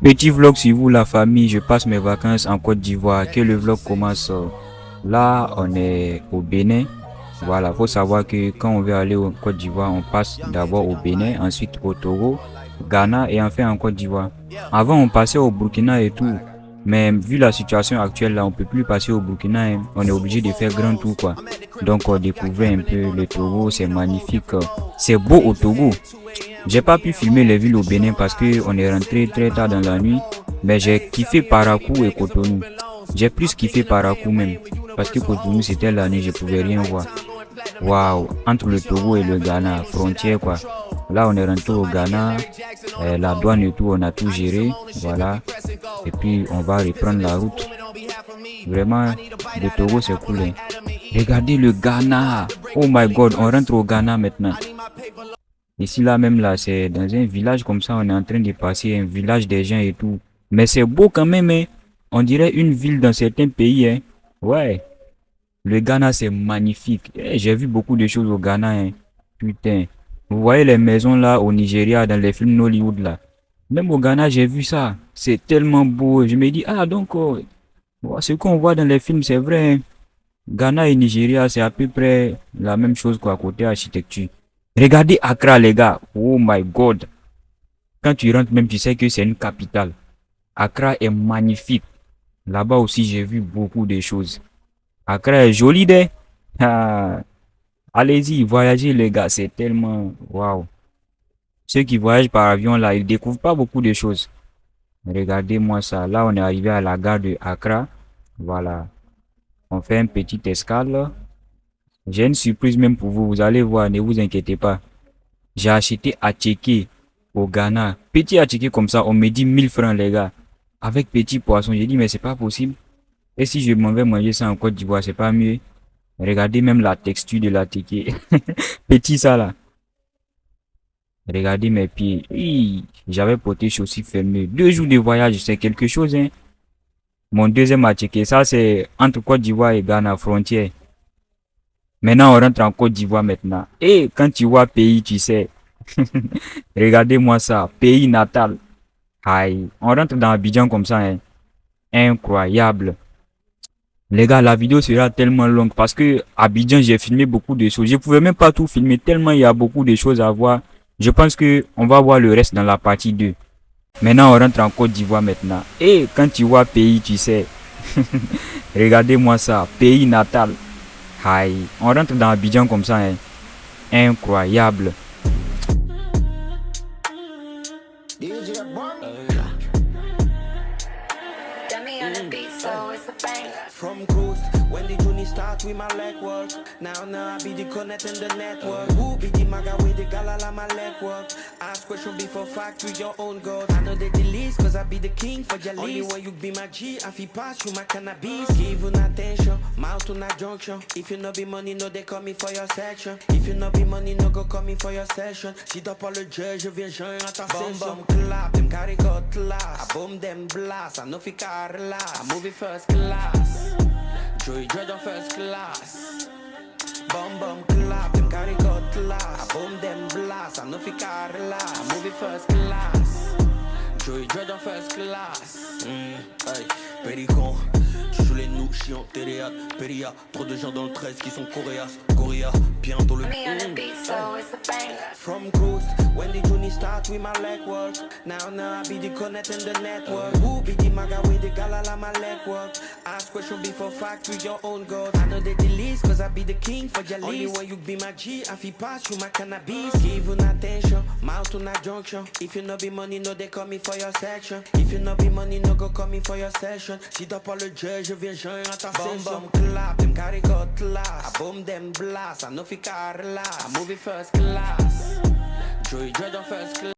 Petit vlog sur vous la famille, je passe mes vacances en Côte d'Ivoire. Que le vlog commence. Là, on est au Bénin. Voilà, faut savoir que quand on veut aller en Côte d'Ivoire, on passe d'abord au Bénin, ensuite au Togo, Ghana et enfin en Côte d'Ivoire. Avant, on passait au Burkina et tout. Mais vu la situation actuelle là, on peut plus passer au Burkina, hein. On est obligé de faire grand tour quoi. Donc on découvrait un peu le Togo, c'est magnifique. C'est beau au Togo. J'ai pas pu filmer les villes au Bénin parce que on est rentré très tard dans la nuit. Mais j'ai kiffé Parakou et Cotonou. J'ai plus kiffé Parakou même. Parce que Cotonou c'était la nuit, je pouvais rien voir. Waouh, entre le Togo et le Ghana, frontière quoi. Là on est rentré au Ghana, la douane et tout, on a tout géré, voilà. Et puis on va reprendre la route. Vraiment, le Togo c'est cool. Hein. Regardez le Ghana. Oh my god, on rentre au Ghana maintenant. Ici là même là, c'est dans un village comme ça, on est en train de passer un village des gens et tout. Mais c'est beau quand même, hein. On dirait une ville dans certains pays, hein. Ouais. Le Ghana, c'est magnifique. J'ai vu beaucoup de choses au Ghana, hein. Putain. Vous voyez les maisons là au Nigeria, dans les films Hollywood là. Même au Ghana, j'ai vu ça. C'est tellement beau. Je me dis, ah donc, ce qu'on voit dans les films, c'est vrai, hein. Ghana et Nigeria, c'est à peu près la même chose quoi, côté architecture. Regardez Accra, les gars. Oh my god. Quand tu rentres, même tu sais que c'est une capitale. Accra est magnifique. Là-bas aussi, j'ai vu beaucoup de choses. Accra est joli, d'e. Ah. Allez-y, voyagez, les gars. C'est tellement... Waouh. Ceux qui voyagent par avion, là, ils découvrent pas beaucoup de choses. Regardez-moi ça. Là, on est arrivé à la gare de Accra. Voilà. On fait un petit escale. J'ai une surprise même pour vous. Vous allez voir, ne vous inquiétez pas. J'ai acheté attiéké au Ghana. Petit attiéké comme ça, on me dit 1000 francs, les gars. Avec petit poisson. J'ai dit, mais c'est pas possible. Et si je m'en vais manger ça en Côte d'Ivoire, c'est pas mieux. Regardez même la texture de l'attiéké. Petit ça là. Regardez mes pieds. J'avais porté chaussures fermées. 2 jours de voyage, c'est quelque chose, hein. Mon deuxième attiéké, ça c'est entre Côte d'Ivoire et Ghana, frontière. Maintenant, on rentre en Côte d'Ivoire maintenant. Et quand tu vois pays, tu sais. Regardez-moi ça. Pays natal. Aïe. On rentre dans Abidjan comme ça. Hein. Incroyable. Les gars, la vidéo sera tellement longue parce que Abidjan, j'ai filmé beaucoup de choses. Je pouvais même pas tout filmer tellement il y a beaucoup de choses à voir. Je pense que on va voir le reste dans la partie 2. Maintenant, on rentre en Côte d'Ivoire maintenant. Et quand tu vois pays, tu sais. Regardez-moi ça. Pays natal. Aïe. On rentre dans Abidjan comme ça. Hein. Incroyable. From coast, when the journey start with my leg work. Now I be the connect in the network. Who be the maga with the galala my leg work? Ask question before fact with your own God. I know they the least cause I be the king for your only when you be my G, I feel pass you my cannabis. Give you attention, mouth to not junction. If you no be money, no they call me for your section. If you no be money, no go call me for your session. Si t'as pas le jet, je viens joindre à ta session. Bomb clap, them carry got class. I bomb them blast, I know fi car relax. I move it first class. Joy dread on first class. Bum clap, them carry got class. I boom them blast, I know fi car relax. I move it first class. Joy dread on first class. Hey, Péricon. Sous les nous, chiant, téléat, péria. Trop de gens dans le 13 qui sont coréas. Coréa, bientôt le From coast, when the journey start with my leg work. Now I be the connect in the network. Who be the maga with the galala my leg work? Ask question before fact with your own God. I know they the least cause I be the king for your only when you be my G, I feel pass you my cannabis. Give you attention, mouth to not junction. If you no be money, no they call me for your section. If you no be money, no go call me for your session. Si t'as pas le jet, je viens joindre à ta session. Clap, them carry got class. I boom them blast, I know fi car relax. I move it first class. Joy dread on first class.